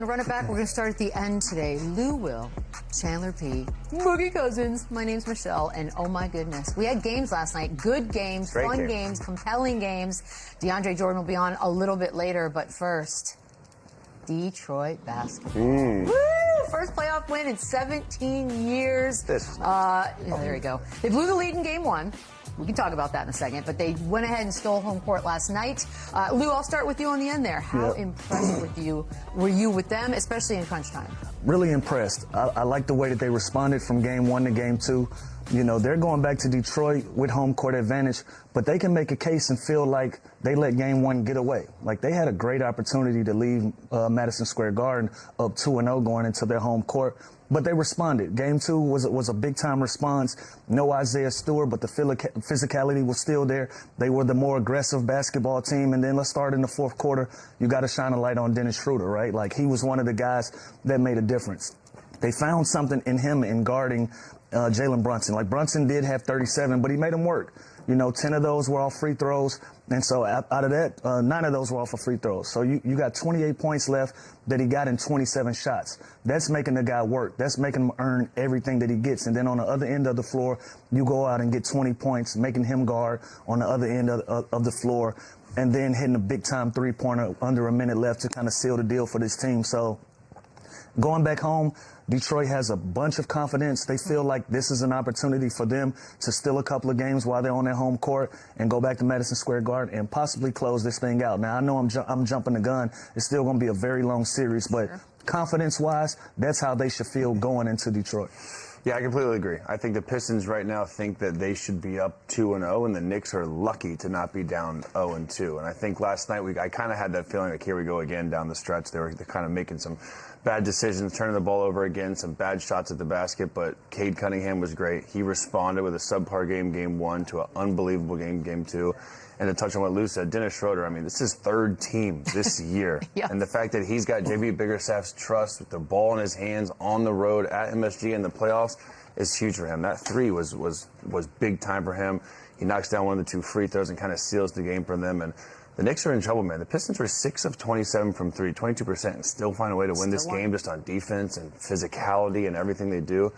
Run it back. We're going to start at the end today. Lou Will, Chandler P, Boogie Cousins. My name's Michelle, and oh my goodness, we had games last night. Good games, Great fun games, compelling games. DeAndre Jordan will be on a little bit later, but first, Detroit basketball. Woo! First playoff win in 17 years. This is there you go. They blew the lead in game one. We can talk about that in a second, but they went ahead and stole home court last night. Lou, I'll start with you on the end there. How impressed were you with them, especially in crunch time? Really impressed. I like the way that they responded from game one to game two. You know, they're going back to Detroit with home court advantage, but they can make a case and feel like they let game one get away. Like, they had a great opportunity to leave Madison Square Garden up 2-0 going into their home court, but they responded. Game two was a big-time response. No Isaiah Stewart, but the physicality was still there. They were the more aggressive basketball team. And then let's start in the fourth quarter. You got to shine a light on Dennis Schroeder, right? Like, he was one of the guys that made a difference. They found something in him in guarding Jalen Brunson. Like, Brunson did have 37, but he made him work. You know, 10 of those were off free throws. And so out of that, 9 of those were off of free throws. So you got 28 points left that he got in 27 shots. That's making the guy work. That's making him earn everything that he gets. And then on the other end of the floor, you go out and get 20 points, making him guard on the other end of the floor, and then hitting a big-time three-pointer under a minute left to kind of seal the deal for this team. So going back home, Detroit has a bunch of confidence. They feel like this is an opportunity for them to steal a couple of games while they're on their home court and go back to Madison Square Garden and possibly close this thing out. Now, I know I'm jumping the gun. It's still going to be a very long series, but confidence-wise, that's how they should feel going into Detroit. Yeah, I completely agree. I think the Pistons right now think that they should be up 2-0, and the Knicks are lucky to not be down 0-2. And I think last night I kind of had that feeling like here we go again down the stretch. They're kind of making some bad decisions, turning the ball over again, some bad shots at the basket. But Cade Cunningham was great. He responded with a subpar game one, to an unbelievable game two. And to touch on what Lou said, Dennis Schroeder, I mean, this is third team this year. And the fact that he's got JB Biggerstaff's trust with the ball in his hands on the road at MSG in the playoffs is huge for him. That three was big time for him. He knocks down one of the 2 free throws and kind of seals the game for them. And the Knicks are in trouble, man. The Pistons were 6 of 27 from 3, 22%, and still find a way to win this game just on defense and physicality and everything they do.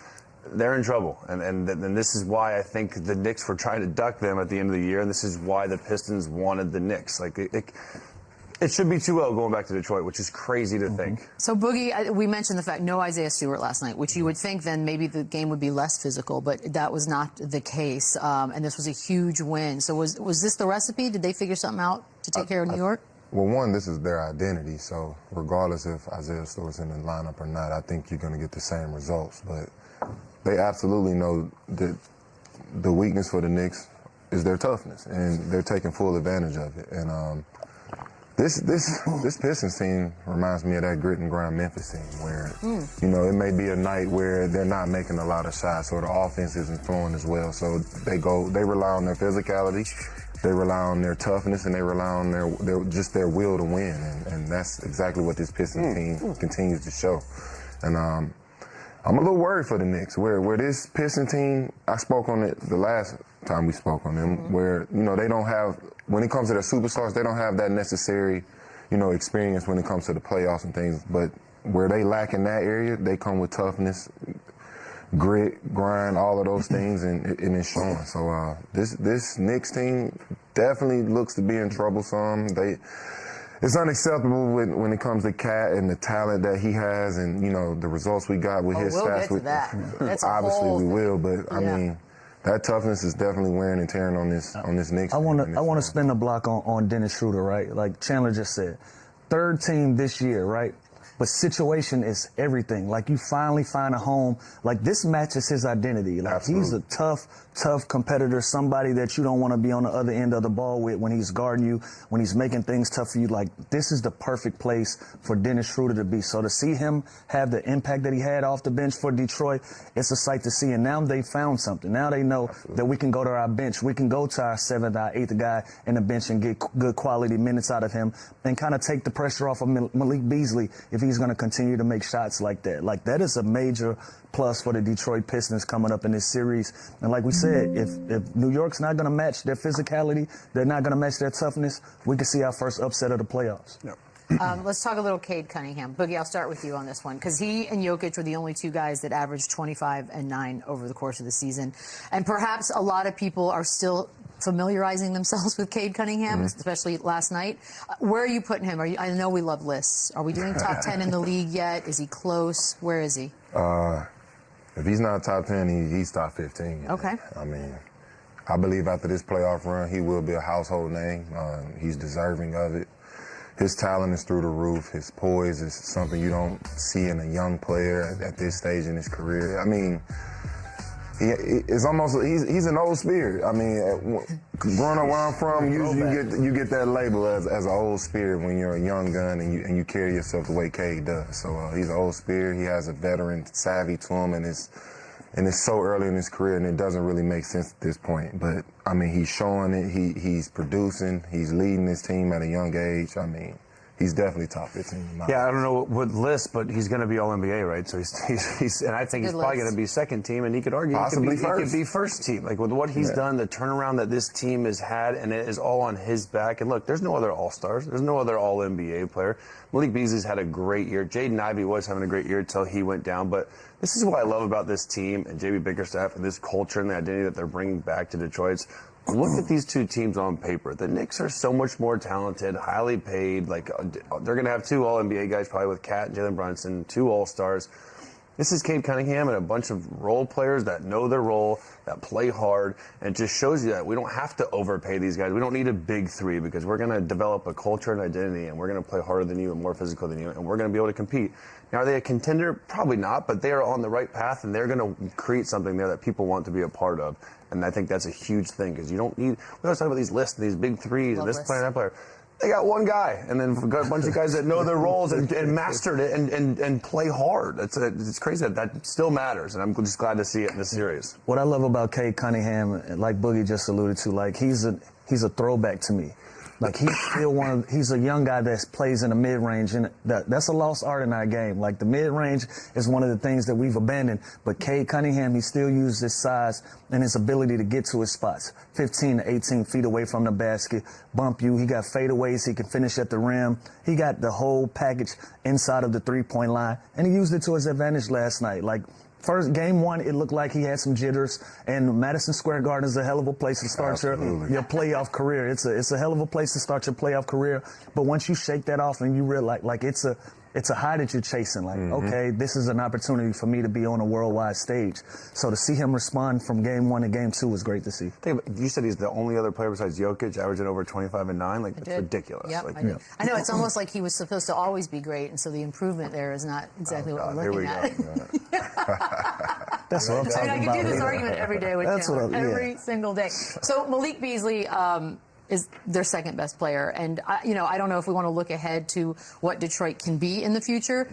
They're in trouble, and this is why I think the Knicks were trying to duck them at the end of the year, and this is why the Pistons wanted the Knicks. Like, it should be 2-0 going back to Detroit, which is crazy to think. So, Boogie, we mentioned the fact no Isaiah Stewart last night, which you would think then maybe the game would be less physical, but that was not the case, and this was a huge win. So was this the recipe? Did they figure something out to take care of New York? Well, one, this is their identity, so regardless if Isaiah Stewart's in the lineup or not, I think you're going to get the same results. But they absolutely know that the weakness for the Knicks is their toughness, and they're taking full advantage of it. And this Pistons team reminds me of that grit and grind Memphis team, where you know, it may be a night where they're not making a lot of shots or the offense isn't flowing as well. So they rely on their physicality, they rely on their toughness, and they rely on their will to win. And that's exactly what this Pistons team continues to show. And I'm a little worried for the Knicks, where this Piston team, I spoke on it the last time we spoke on them, where, you know, they don't have, when it comes to their superstars, they don't have that necessary, you know, experience when it comes to the playoffs and things. But where they lack in that area, they come with toughness, grit, grind, all of those things, and it's showing. So this Knicks team definitely looks to be in trouble some. It's unacceptable when it comes to Cat and the talent that he has, and, you know, the results we got with his stats. We'll get to that. Obviously we will, but I mean, that toughness is definitely wearing and tearing on this Knicks. I want to spin the block on Dennis Schroeder, right? Like Chandler just said, third team this year, right? But situation is everything. Like, you finally find a home. Like, this matches his identity. Like, Absolutely. He's a tough competitor, somebody that you don't want to be on the other end of the ball with when he's guarding you, when he's making things tough for you. Like, this is the perfect place for Dennis Schroeder to be. So to see him have the impact that he had off the bench for Detroit, it's a sight to see. And now they found something. Now they know that we can go to our bench. We can go to our 7th, our 8th guy in the bench and get good quality minutes out of him and kind of take the pressure off of Malik Beasley if he's going to continue to make shots like that. Like, that is a major plus for the Detroit Pistons coming up in this series. And like we said, if New York's not going to match their physicality, they're not going to match their toughness, we can see our first upset of the playoffs. Yep. Let's talk a little Cade Cunningham. Boogie, I'll start with you on this one because he and Jokic were the only two guys that averaged 25 and 9 over the course of the season. And perhaps a lot of people are still familiarizing themselves with Cade Cunningham, especially last night. Where are you putting him? I know we love lists. Are we doing top 10 in the league yet? Is he close? Where is he? If he's not top 10, he's top 15. Okay. I mean, I believe after this playoff run, he will be a household name. He's deserving of it. His talent is through the roof. His poise is something you don't see in a young player at this stage in his career. I mean, it's almost he's an old spirit. I mean, growing up where I'm from, you get that label as an old spirit when you're a young gun and you carry yourself the way Cade does. So he's an old spirit. He has a veteran savvy to him, and it's so early in his career, and it doesn't really make sense at this point. But, I mean, he's showing it. He's producing. He's leading his team at a young age. I mean, he's definitely top 15. Yeah, I don't know what list, but he's going to be All-NBA, right? So he's and I think he's probably going to be second team, and he could argue possibly he could be first team. Like, with what he's done, the turnaround that this team has had, and it is all on his back. And look, there's no other All-Stars. There's no other All-NBA player. Malik Beasley's had a great year. Jaden Ivey was having a great year until he went down, but this is what I love about this team and JB Bickerstaff and this culture and the identity that they're bringing back to Detroit. Look at these two teams on paper. The Knicks are so much more talented, highly paid. Like, they're going to have two All-NBA guys probably with Cat and Jalen Brunson, two All-Stars. This is Cade Cunningham and a bunch of role players that know their role, that play hard, and it just shows you that we don't have to overpay these guys. We don't need a big three because we're going to develop a culture and identity, and we're going to play harder than you and more physical than you, and we're going to be able to compete. Now, are they a contender? Probably not, but they are on the right path, and they're going to create something there that people want to be a part of. And I think that's a huge thing because you don't need – we always talk about these lists and these big threes and this player and that player. They got one guy, and then got a bunch of guys that know their roles and mastered it and play hard. It's crazy that still matters, and I'm just glad to see it in this series. What I love about Cade Cunningham, like Boogie just alluded to, like he's a throwback to me. Like he's a young guy that plays in the mid-range, and that's a lost art in our game. Like the mid-range is one of the things that we've abandoned, but Cade Cunningham, he still uses his size and his ability to get to his spots. 15 to 18 feet away from the basket, bump you. He got fadeaways. He can finish at the rim. He got the whole package inside of the three-point line, and he used it to his advantage last night. Like, first, game one, it looked like he had some jitters, and Madison Square Garden is a hell of a place to start your playoff career. It's a hell of a place to start your playoff career. But once you shake that off and you realize, like it's a high that you're chasing. Like, okay, this is an opportunity for me to be on a worldwide stage. So to see him respond from game one to game two was great to see. You said he's the only other player besides Jokic averaging over 25 and 9. Like, that's ridiculous. Yep, like, I know, it's almost like he was supposed to always be great, and so the improvement there is not exactly what we're looking at. That's what I'm talking about. I can do this argument every day with him, every single day. So Malik Beasley is their second best player, and I don't know if we want to look ahead to what Detroit can be in the future.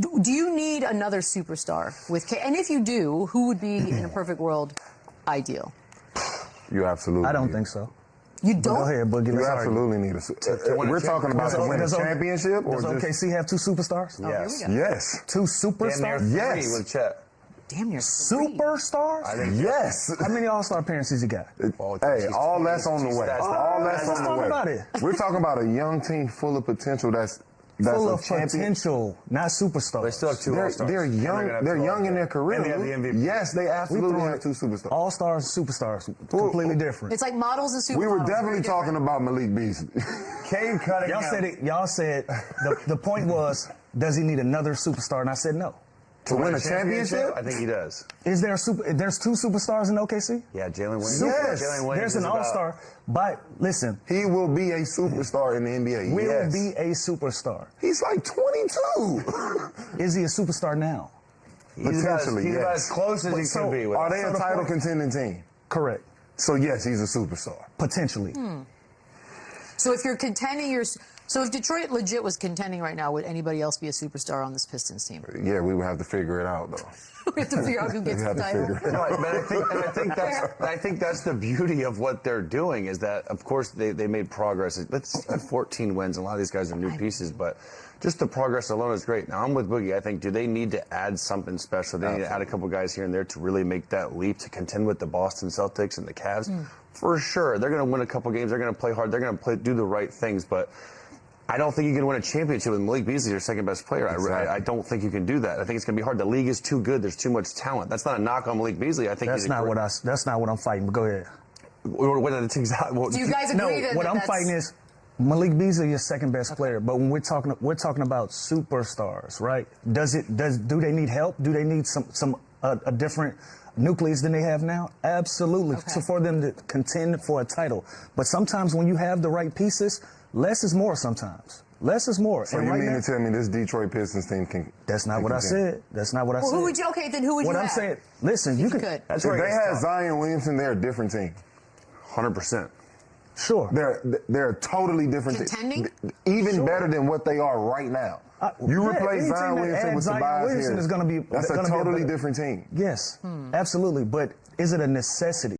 Do you need another superstar with Cade? And if you do, who would be in a perfect world ideal? You absolutely. I don't think so. You don't? Go ahead, Boogie. You absolutely need a. We're talking about to win a championship, or does OKC have two superstars? Yes. Yes. Two superstars? Yes. With Chet. Damn, you're Superstars? I think Yes. How many All-Star appearances he got? Hey, all that's on the way. All that's on the way. Talk about it. We're talking about a young team full of potential that's Full a of champion. potential, not superstars. They still have two All-Stars. They're young. They're young in their career. And they have the MVP. Yes, they absolutely have two superstars. All-stars and superstars, completely different. It's like models and supermodels. We were definitely talking about Malik Beasley. Cade Cunningham. Y'all said the point was, does he need another superstar? And I said no. To win a championship? I think he does. Is there there's two superstars in OKC? Yeah, Jalen Williams. Yes. Jalen Williams There's an All-Star, but listen, He will be a superstar in the NBA. will Yes. be a superstar. He's like 22. Is he a superstar now? Potentially, he's yes. as close as he so could be. With Are they So a the title point- contending team? Correct. So yes, he's a superstar. Potentially. So if you're contending, so if Detroit legit was contending right now, would anybody else be a superstar on this Pistons team? Yeah, we would have to figure it out though. We have to figure out who gets We the have to title. figure it No, but I think that's the beauty of what they're doing is that, of course, they made progress. Let's have 14 wins. A lot of these guys are new pieces, but just the progress alone is great. Now, I'm with Boogie. I think, do they need to add something special? They need to add a couple guys here and there to really make that leap to contend with the Boston Celtics and the Cavs? For sure. They're going to win a couple games. They're going to play hard. They're going to do the right things, but I don't think you can win a championship with Malik Beasley, your second best player. Exactly. I don't think you can do that. I think it's going to be hard. The league is too good. There's too much talent. That's not a knock on Malik Beasley. I think That's not what I'm fighting. But go ahead. Do you guys agree that what I'm fighting is Malik Beasley is second best player, but when we're talking about superstars, right? Do they need help? Do they need a different nucleus than they have now? Absolutely, for them to contend for a title. But sometimes when you have the right pieces, less is more. Sometimes less is more. So you mean to tell me this Detroit Pistons team can? That's not what I said. That's not what I said. Who would you? Okay, then who would you? What I'm saying, listen, you could. That's If right. they had Zion Williamson, they're a different team. 100%. Sure. They're a totally different Contending? even better than what they are right now. You replace Zion Williamson with Tobias Harris. Is gonna be, that's a totally different team. Yes, absolutely. But is it a necessity?